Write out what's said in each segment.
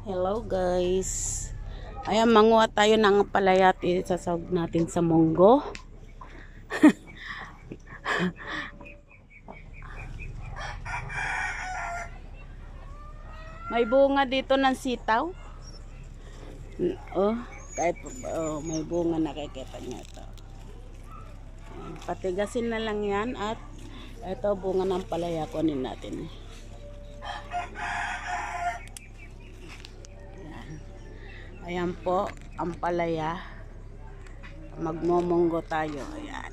Hello guys. Ayan, manguha tayo ng palaya at isasawag natin sa munggo. May bunga dito ng sitaw. Oh, kahit may bunga, nakikita niyo ito. Patigasin na lang yan at ito bunga ng palaya, kunin natin. Ayan po ang palaya. Magmumunggo tayo. Ayan.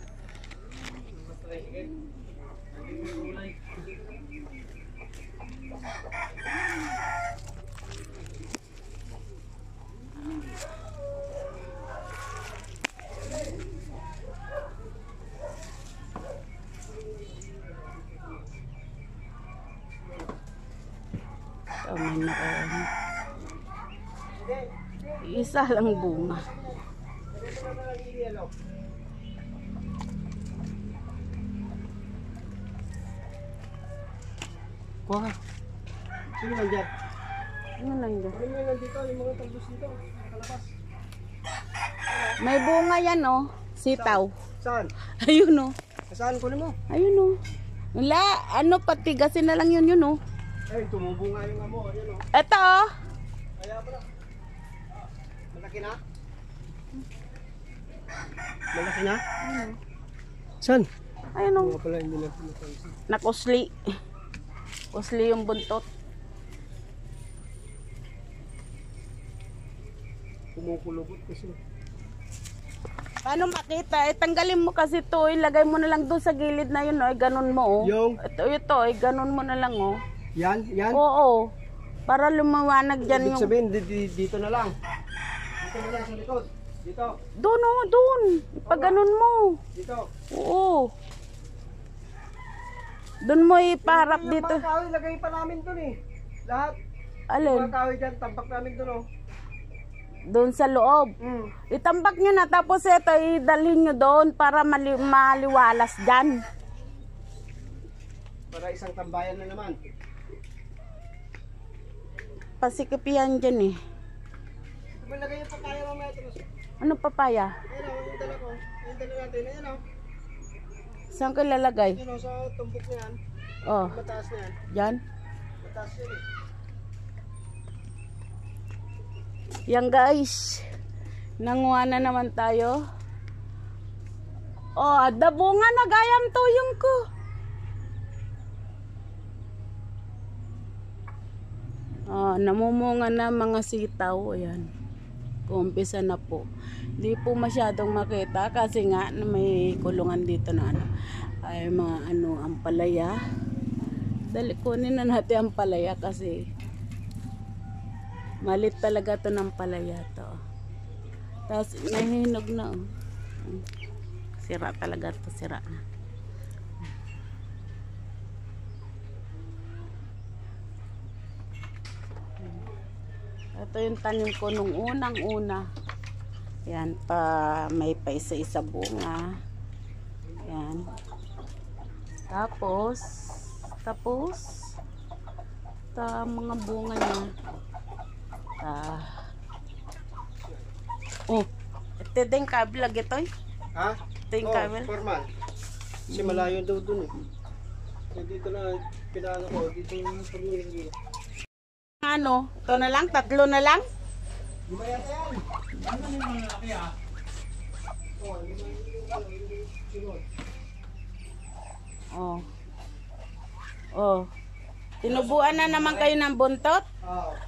So, may naon. Isa lang bunga. Kuha. Sino nandiyan? Ano nandiyan? Ano yung nandito? Yung mga talbos dito? Nakalabas. May bunga yan, oh. Sitaw. Saan? Ayun, oh. Saan? Kunin mo. Ayun, oh. Wala. Ano, patigasin na lang yun, oh. Ay, tumubunga yung amo. Ayun, oh. Ito, oh. Kaya pala. Malaki na? Malaki na? Ayun, Saan? ayun, oh. Mga pala hindi na pinapansin. Nakusli. Kusli yung buntot. Kumukulubot kasi. Paano makita? Tanggalin mo kasi to. Ilagay mo na lang doon sa gilid na yun, oh. Ganun mo, oh. Yung? Ito, ganun mo na lang, oh. Yan? Yan? Oo. Para lumawanag dyan Ibig yung... sabihin, dito na lang. Dito na lang sa likod. Dito. Doon, oh, doon. Pag ganun mo. Dito. Oo. Doon mo iparap Yung dito. mga kahoy, lagay pa namin dun eh. Lahat. Alin? Mga kahoy dyan, tambak namin dun oh. Doon sa loob. Itambak nyo na, tapos ito idalhin nyo doon para maliwalas dyan. Para isang tambayan na naman. Pasikip yan dyan, eh. Ito ba lagay yung papaya mamaya ito? Ano papaya? Ayan o, yung dala ko. Yung dala natin, ayan o. Saan ko ilalagay? Ayan o, sa tumbok na yan. Oh, Mataas na yan. dyan. Mataas yan eh. Yan guys. Nanguha na naman tayo. Oh, dabo nga, nagayang tuyong ko. Oh, namumunga na mga sitaw. Ayan. Kumpisa na po. Hindi po masyadong makita kasi nga may kulungan dito na ano. Ay mga ano, ampalaya. Dali, kunin na natin ang palaya kasi malit talaga to ng palaya to. Tapos nahihinog na. Oh. Sira talaga to, sira na. Ito yung tanim ko nung unang-una. Yan pa, may pa isa-isa bunga. Yan. Tapos mga bunga niya. Oh, ito din kabilag ito eh. Ha? Ito yung kabilag. Formal. Kasi malayo daw dun eh. So, dito na, pinaano ko, dito yung pamilya. Ano? Ito na lang? Tatlo na lang? Lima yata yan. Ano na yung mga lalaki ah? Oh, lima yung sunod. Oh. Oh. Tinubuan na naman kayo ng buntot?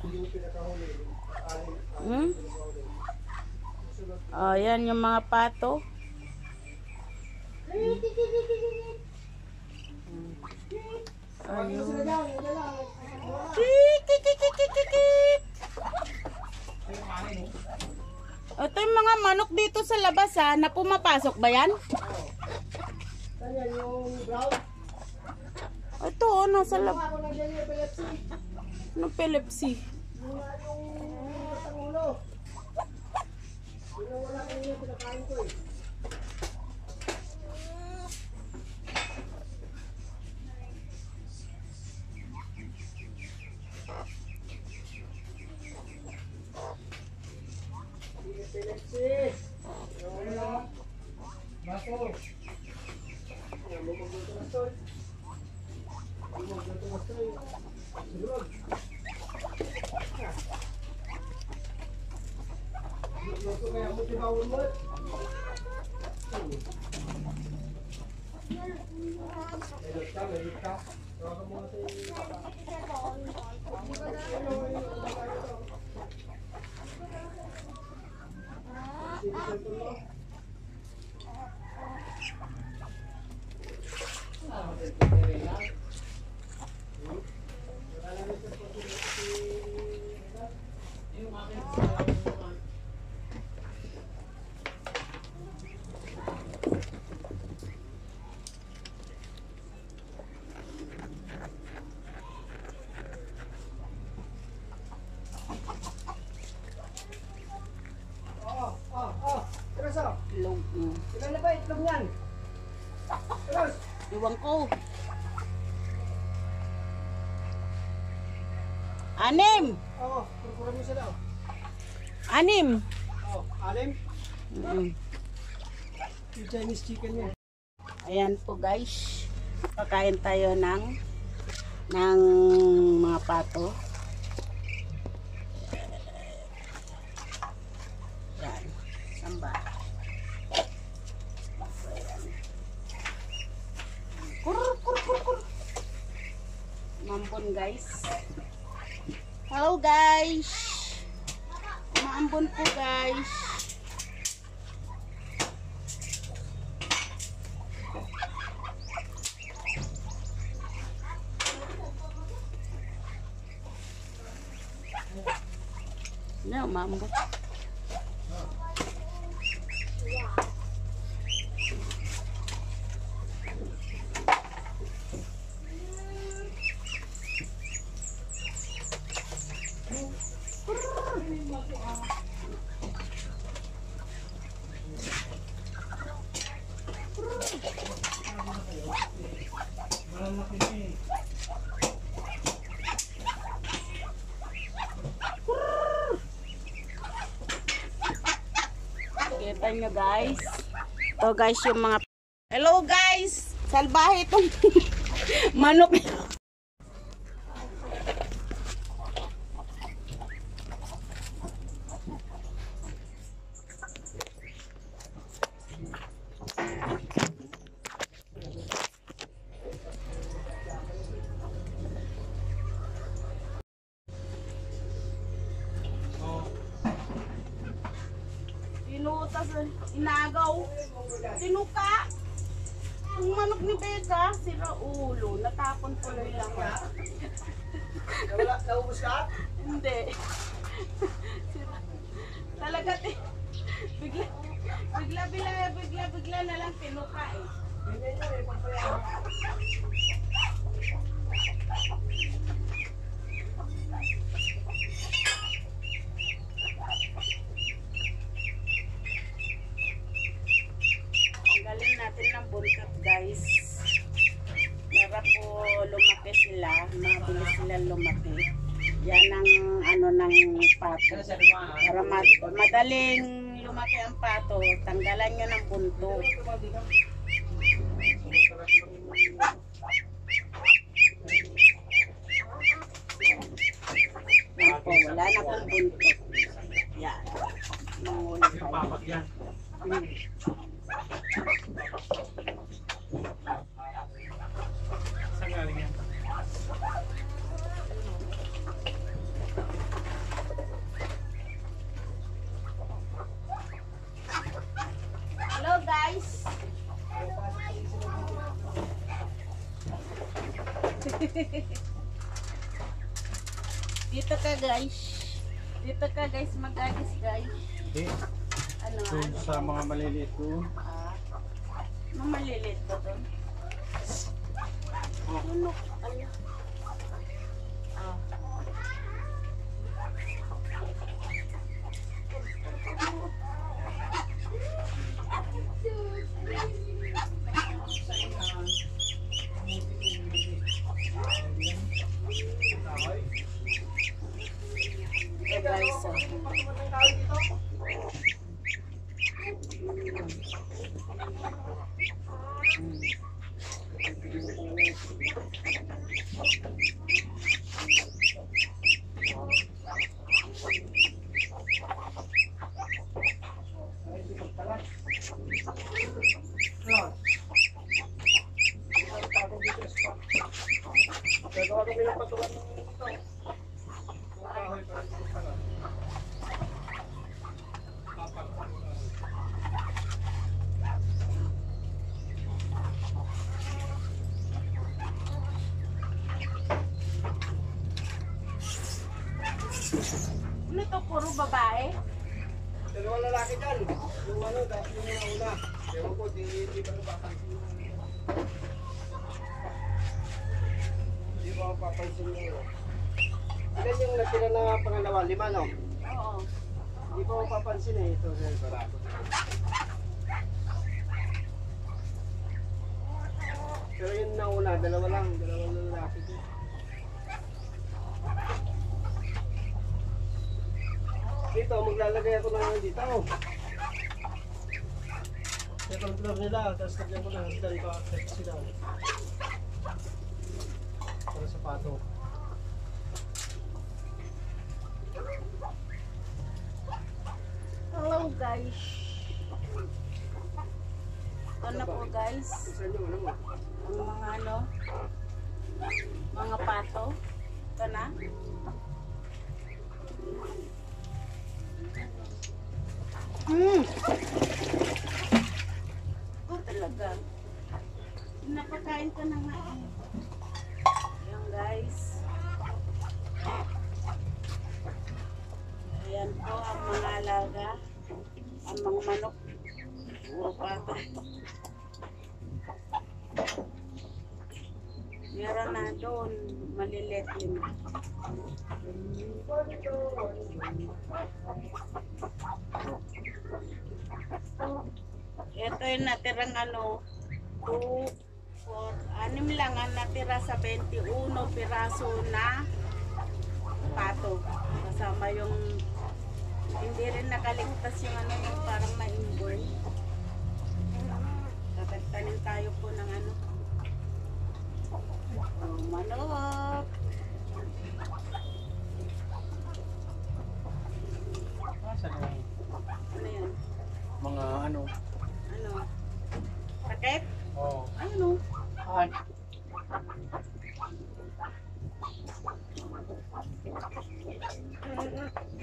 Hindi yung pinakahuli. Hmm? Oh, yan yung mga pato. Ayun. Ito yung mga manok dito sa labas ha, na pumapasok ba yan? Kanya yung brown. Ito oh, nasa labas. Ako na dyan yung epilepsy. Ano epilepsy? Yung tangulo. Yung wala ko yung pinakain ko eh. Alexis! Ano? Baso! Ayan mo magluto na stoy. Magluto na stoy. Sunod. Magluto kaya mo tinawon mo. Mayroon ka, mayroon ka. Tawagan mo natin yung papa. Terus, Itlog. ilan na ba itlog niyan? Terus, Iwan ko. 6. kurkuran mo sila. 6. 6. Yung Chinese chicken niya. Ayan po guys. Pakain tayo ng mga pato. Yan. Samba. Kur. Maambon guys. Hello guys. Maambon po guys. No, maambon. Kita nyo guys. Ito guys yung mga... Hello guys! Salbahe itong manok. Tinutas, inagaw, tinuka. Yung manok ni Becca, sira ulo, natapon tuloy lang. Naubos ka? Hindi. Sira. Talaga, bigla na lang tinuka eh. Tanggalin natin ng buntot guys. Para po lumaki sila, mabilis sila lumaki. Yan ang ano ng pato. Para madaling lumaki ang pato, tanggalan nyo ng buntot. Yan po, wala na pong buntot. Yan. Nangulit tayo. Saan galing yan? Hello guys. Dito ka guys. Dito ka guys, mag-agis guys. Hindi. Ano? Doon sa mga maliliit ko. Maliliit ba doon? Ano? Guys, Ano to, puro babae? Dalawang lalaki dyan. Yung ano, yung una. Ewan ko, di ba napapansin mo? Di ba mapapansin mo? Ilan yung natira na pangalawa? 5, no? Oo. Di ba mapapansin eh. Ito, sir, barato. Pero yung nauna, dalawang lalaki dyan. Dito, maglalagay ako ng dito. Second floor nila, tapos lagyan ko ng hagdan ko at sila. Para sa pato. Hello guys. Ito na po guys. Saan yung ano mo? Ang mga ano. Mga pato. Ito na. Oh talaga. Napakain ko na nga eh. Ayan guys. Ayan po ang mga alaga. Ang mga manok. Puro pato. Meron na doon. Malilit yun. Ito yung natirang ano. 2, 4, 6 lang ang natira sa 21 piraso na pato. Kasama yung hindi rin nakaligtas yung ano yung parang mainggoy. Tatagtanin tayo po ng ano. Oh, manok. Saan yung Ano yan? mga ano? Ano? Sakit? Oo. Ano? Ay.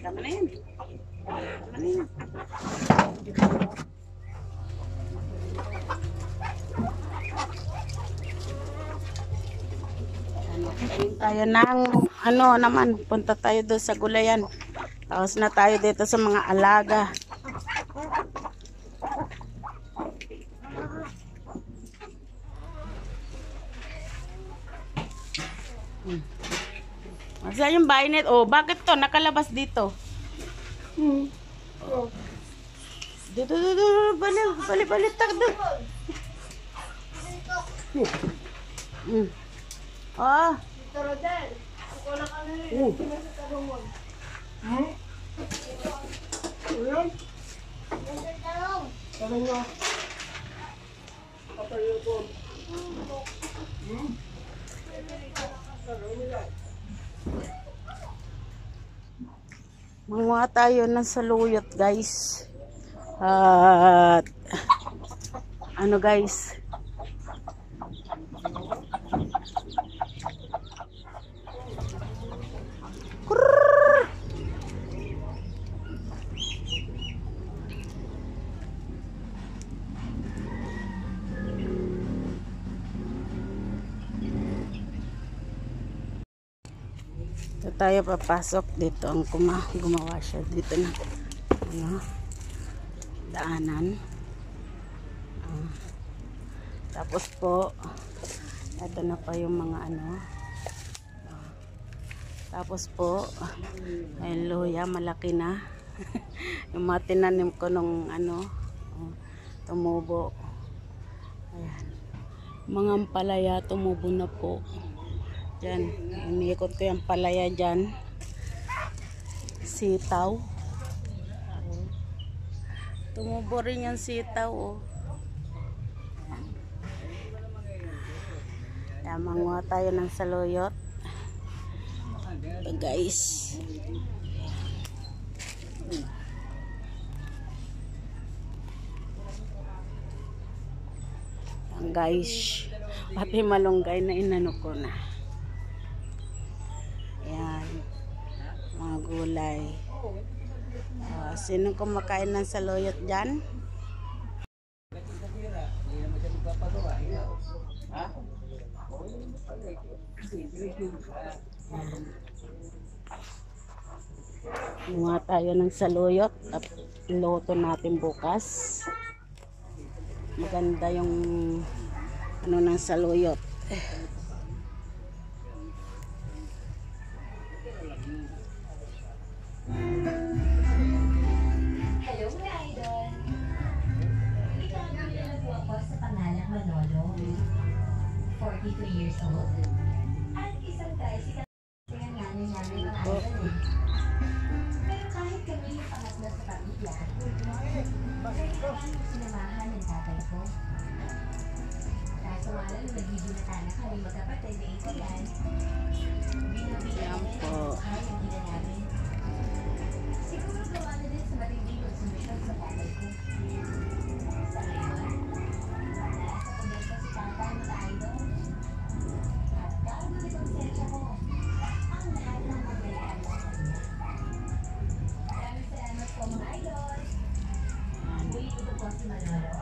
Tama na yan. Tama na yan. Tayo ng ano naman, punta tayo doon sa gulayan. Tapos na tayo dito sa mga alaga. Saan yung bahay net? Oh, bakit to? Nakalabas dito. Dito, balik, takdo. Ah. Ayan. Tanong nga. Patayo ko. Manguha tayo ng saluyot guys. At ano guys, ito tayo papasok dito. Ang gumawa siya dito na ano, daanan. Tapos po ito na pa yung mga ano. Tapos po ay luya, malaki na. Yung mga tinanim ko nung ano, tumubo. Ayan. Mga ampalaya tumubo na po. Diyan, iniikot ko yung palaya dyan. Sitaw. Tumubo rin yung sitaw, oh. Kaya manguha tayo ng saluyot. Ito guys. Yan guys. Pati malunggay na inano ko na. Ayan. Mga gulay. Sino kumakain ng saluyot dyan? Kumuha tayo ng saluyot at luto natin bukas. Maganda yung ano ng saluyot. Hello, mga idol! Ito ang kilala po ako sa pangalang Manolo, 43 years old. At isang tricycle ang nanay namin mga idol eh. Pero kahit kami yung pangatlo sa pamilya, sinamahan ng tatay ko. Kaso nga lang, nagbibinata na kami magkapatid na ito yan. Binabilang Yan po. ang gina namin. Siguro gawa na din sa matinding konsumisyon sa tatay ko. Sa ngayon, nasa poder ko si tatay mga idol. At gaano ni konsensya ko ang lahat ng magayaan sa kanya. Maraming salamat po mga idol. Muli ito po si Manolo.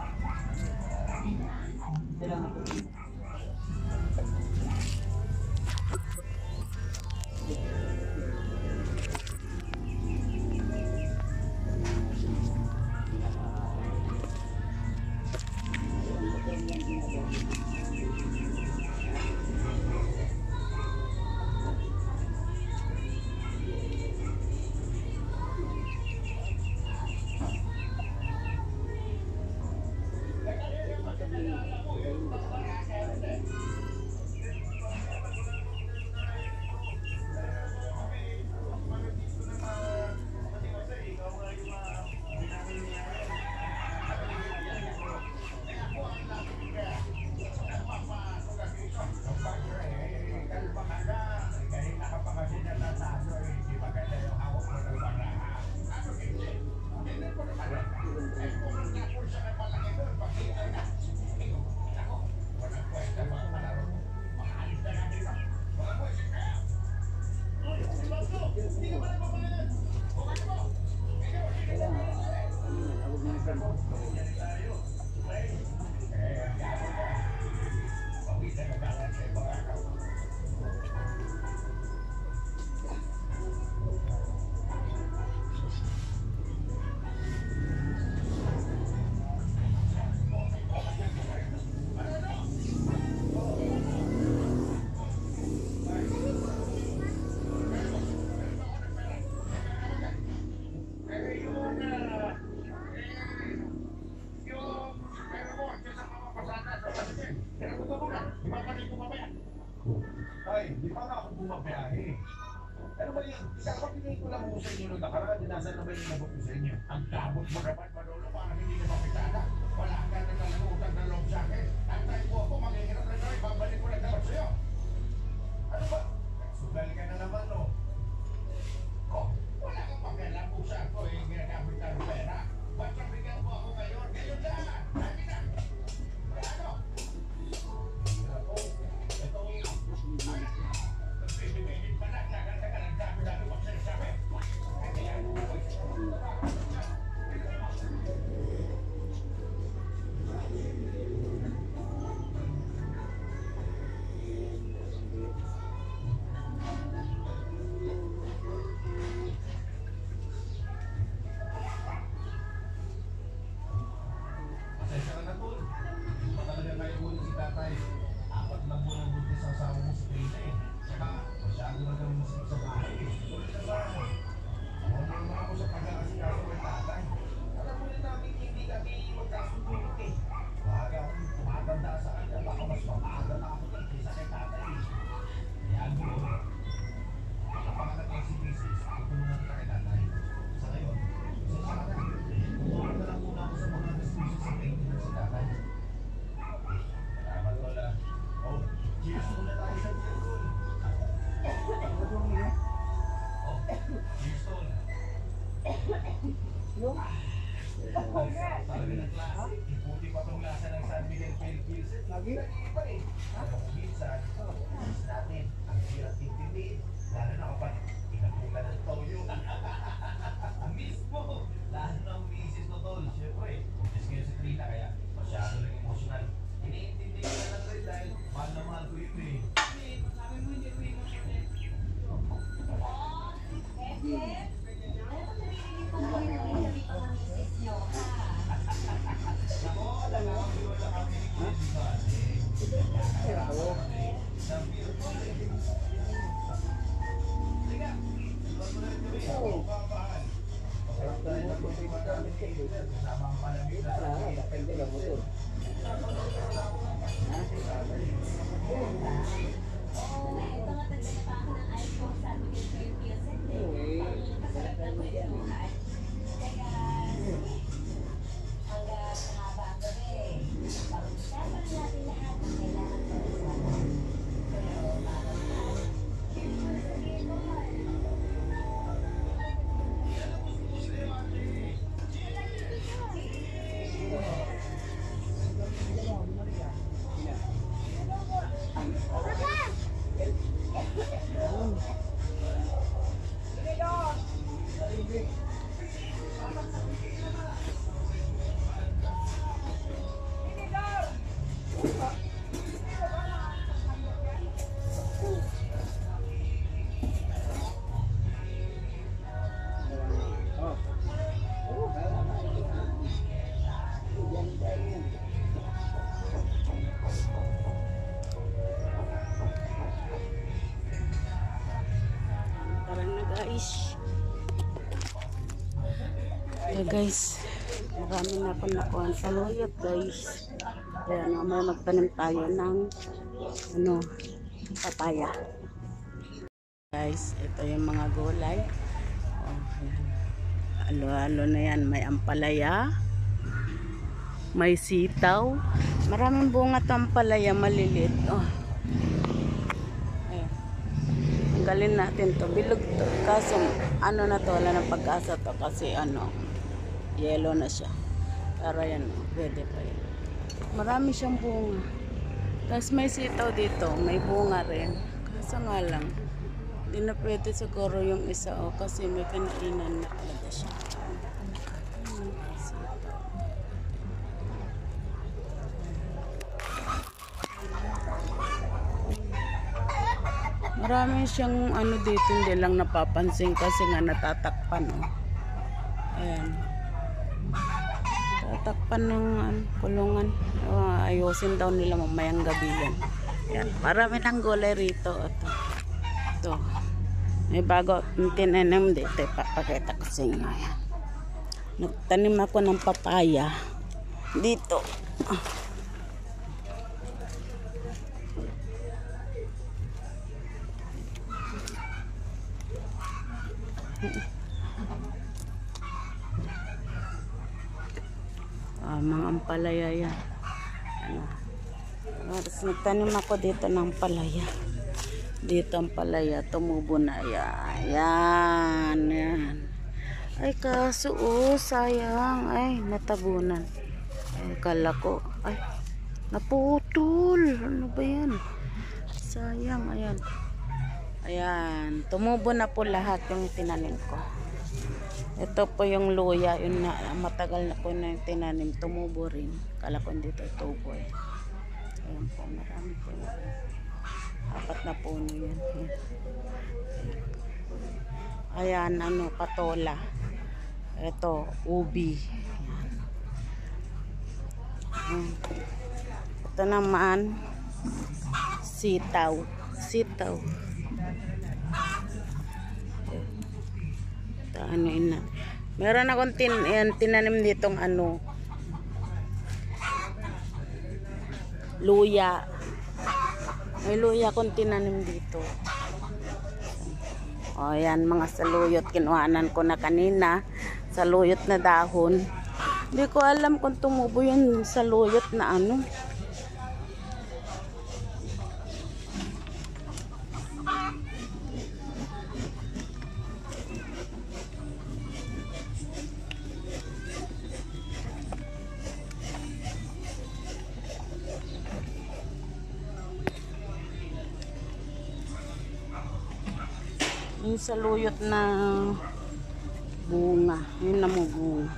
Ay, di pa nga ako bumabiyahe. Ano ba yun? Kakapinay ko lang po sa inyo nung nakaraan. Nasaan naman yung nabot ko sa inyo? Ang kabot mo naman, Manolo, parang hindi ka mapitada. Wala ka na talaga utang na loob sa akin. Antay po ako, maghihirap na naman, babalik ko na dapat sa'yo. Ano ba? Sugal ka na naman, no? Oh, wala kang pakialam po sa ako, eh, ginagamit ng pera. Basta bigyan mo ako ngayon, ngayon lang. Lagi na. Ano? Nagbibigay pa lang, tagal-tagal ang dami-dami magsasabi. Kaya, pasensya ka na po. Matalaga kayo muna si tatay. 4 na muna buntis ang asawa mo si Trina eh. Saka masyado na kami masip sa bahay eh. Tuloy na bahay. Normal ako sa pag-aasikaso ng tatay. Alam mo na namin hindi kami magkasundulot eh. Baga akong tumatanda sa kanya. Baka mas mapaaga na ako dyan kaysa kay tatay eh. Kaya mo, napanganak lang si Mrs. Tutulungan kita kay tatay. Sa ngayon, pasensya ka na. Kumuha na lang muna ako sa mga gastusin sa maintenance si tatay. Salamat wala. Oh, cheers muna tayo sa beer roll. Oh, cheers tol. Talaga ng klase. Iputi pa tong lasa ng San Miguel Pale Pilsen. Lagi iba eh. Pero kung minsan, cheers natin. Ang hirap tintindihin. Lalo na kapag inapuka ng toyo. Mismo. Lalo na ang misis ko tol. Siyempre, buntis kayo si Trina kaya masyado lang emotional. Iniintindi ko na lang rin dahil mahal na mahal ko yun eh. Sabi mo hindi ko emotional. Kasama ang palamig na sa Oo, ito nga tagdala pa ako ng iPhone. Sabi ko yung PSN eh. Masarap na ko yung buhay. Kaya, hanggang mahaba ang gabi. Pag-usapan natin lahat ang kailangan pag-usapan. Pero, mahal. Hindi mo sabihin mo, Tara na guys. Okay guys, marami na ako nakuha sa saluyot guys. Kaya mamaya magtanim tayo ng papaya. Guys, ito yung mga gulay. Oh, ayan. Alo-alo na yan. May ampalaya. May sitaw. Maraming bunga ito ampalaya. Malilit. Oh. Ayan. Tanggalin natin to. Bilog to. Kaso ano na to. Wala ng pag-asa to. Kasi yellow na siya. Pero yan. Pwede pa yan. Marami siyang bunga. Tapos may sitaw dito. May bunga rin. Kaso nga lang. Hindi na pwede siguro yung isa kasi may kinainan na talaga siya. Marami siyang dito, hindi lang napapansin kasi nga natatakpan. Ayan. Tatakpan ng kulungan. Ayusin daw nila mamayang gabi yan. Ayan. Marami ng gulay rito. Ito. May bago tinanim dito. Ipapakita ko sa inyo. Ayan. Nagtanim ako ng papaya. Dito. Mga ampalaya yan. Tapos nagtanim ako dito ng palaya. Dito ang palaya, tumubo na yan. Yan. Ay kaso sayang. Ay natabunan. Ay kala ko. Ay naputol. Ano ba yan? Sayang. Ayan. Ayan. Tumubo na po lahat yung tinanim ko. Ito po yung luya. Yun na, matagal na po na yung tinanim. Tumubo rin. Kala ko dito tubo eh. Ayan po. Marami po. 4 na puno yan. Ayan, patola. Ito, ubi. Ayan. Ito naman, sitaw. Ito, meron akong tinanim ditong luya. May luya akong tinanim dito. O yan, mga saluyot. Kinuhanan ko na kanina. Saluyot na dahon. Hindi ko alam kung tumubo yung saluyot na yung saluyot na bunga. Yun na mo bunga.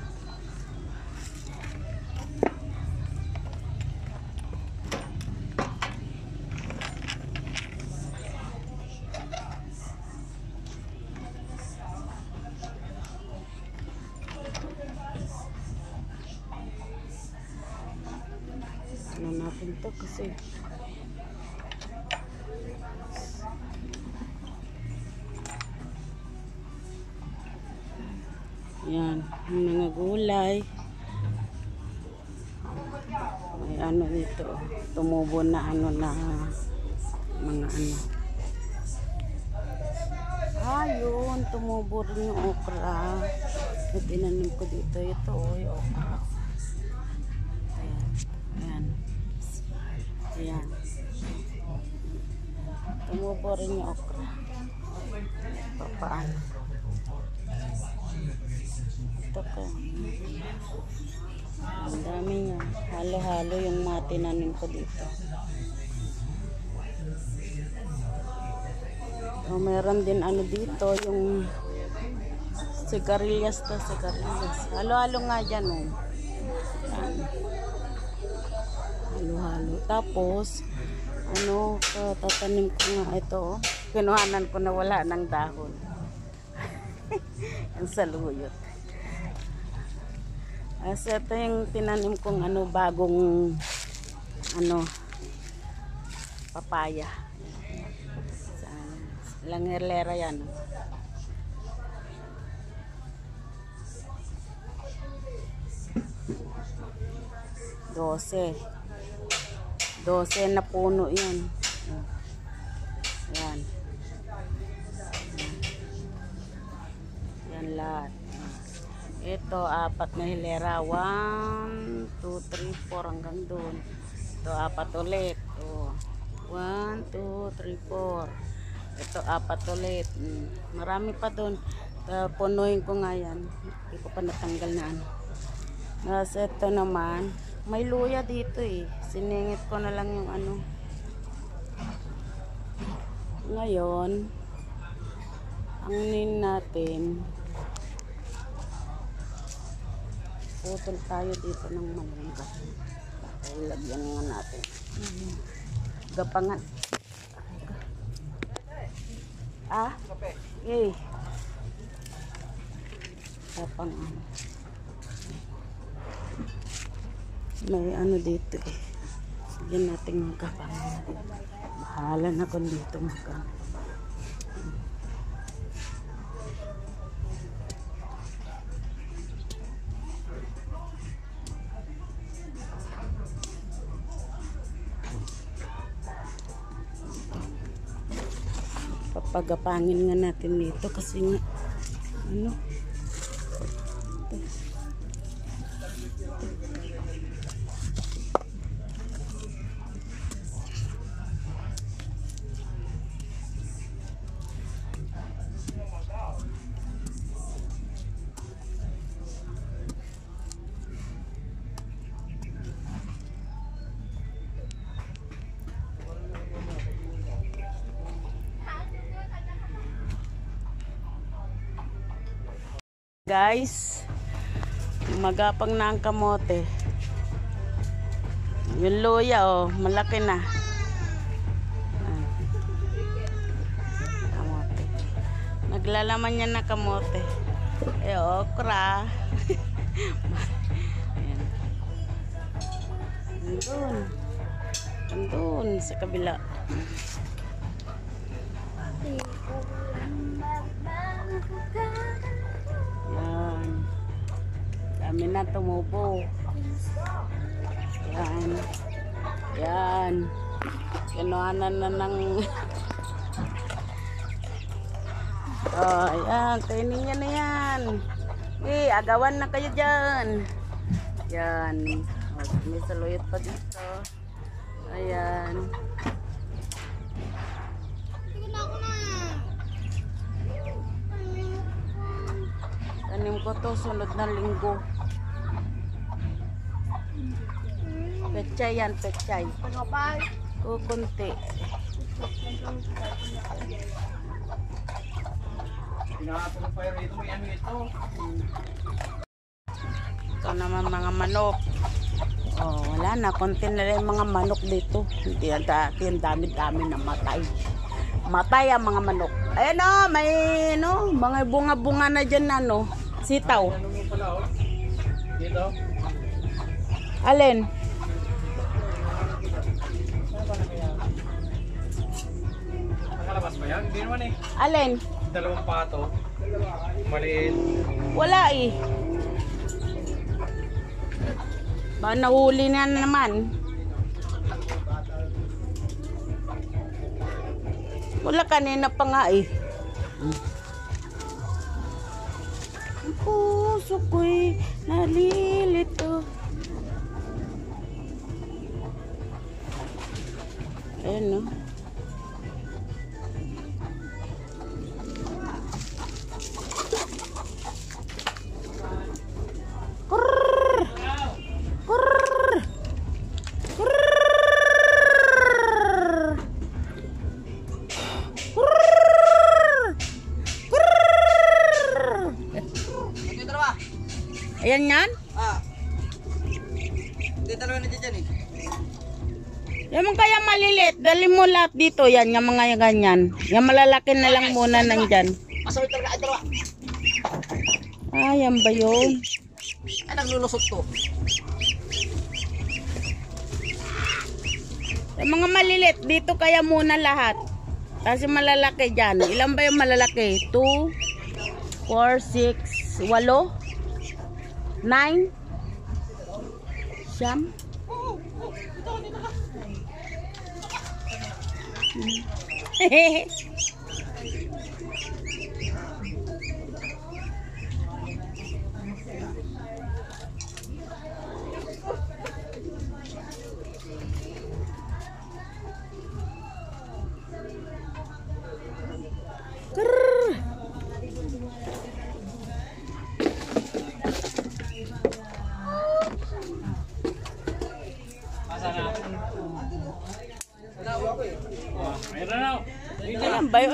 Ano natin to kasi Yan, yung mga gulay. May ano dito, tumubo na ano na mga ano. Ayun, tumubo rin yung okra. At tinanim ko dito, ito yung okra. Ayan. Ayan. Tumubo rin yung okra. Papaano. Ito ko. Ang dami niya. Halo-halo yung mga tinanim ko dito. So, meron din ano dito, yung sigarilyas to, sigarilyas. Halo-halo nga dyan, oh. Yan. Halo-halo. Tapos, ano, tatanim ko nga ito, oh. Kinuhanan ko na wala ng dahon. Ang saluyot. As ito yung tinanim kong ano, bagong ano, papaya. Ilang herlera yan. 12 na puno yan. Yan. Yan lahat. Ito, 4 na hilera. 1, 2, 3, 4 hanggang doon. Ito, 4 ulit. 1, 2, 3, 4. Ito, 4 ulit. Marami pa doon. Punuin ko nga yan. Hindi ko pa natanggal na ano. Tapos ito naman, may luya dito eh. Siningit ko na lang yung ano. Ngayon, ang nin natin, putol tayo dito ng malungga. Lagyan nga natin. Gapangan. Eh. Gapangan. May ano dito eh. Lagyan natin ng gapangan. Bahala na kung dito magkano. Papagapangin nga natin dito kasi nga ano guys, magapang na ang kamote. Yung luya oh, malaki na. Kamote. Naglalaman niya na kamote. Okra. Ayan. Andun sa kabila. Dami na tumubo. Yan. Yan. Kinuhanan na ng yan. Kainin niya na yan. Agawan na kayo dyan. Yan. May saluyot pa dito. Ayan. Tanim ko to sunod na linggo. Pechay yan, pechay. Kukunti. Pinakapon ng fire rito, may ano ito. Ito naman mga manok. Oh, wala na. Konti na lang mga manok dito. Hindi yung dami-dami na matay. Matay ang mga manok. Ayan o, may no, mga bunga-bunga na dyan na no. Sitaw. Ano mo pala oh? Dito? Alin? Nakalabas ba yan? Hindi naman eh. Alin? 2 pato. Maliit. Wala eh. Ba nahuli na naman. Wala kanina pa nga eh. Ang puso ko'y nalilito. Ayan no. Kurr! Kurr! Kurr! Ayan yan? Hindi talaga na dyan eh. Yan mga kaya malilit. Dali mo lahat dito. Yan, yung mga ganyan. Yung malalaki na lang muna nandyan. Masawit talaga ay dalawa. Yan ba yun? Ay naglulusot to. Yung mga malilit, dito kaya muna lahat. Kasi malalaki dyan. Ilan ba yung malalaki? 2, 4, 6, 8, 9, siyam. Hehehe. Ayan ba? Eh,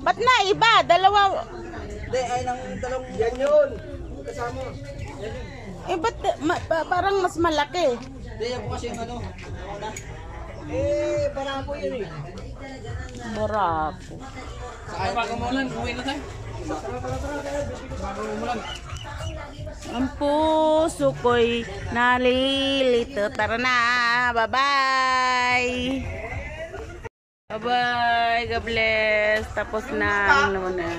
ba't na iba? Dalawa. Hindi, ay nang talong. Yan yun. Kasama. Eh, ba't parang mas malaki? Hindi, yan po kasi yung ano. Barapo yun eh. Barapo. Sakay bago mo lang, uwi na tayo. Bago mo lang. Ang puso ko'y nalilito. Tara na. Bye-bye. Bye-bye. God bless. Tapos na. Ano na.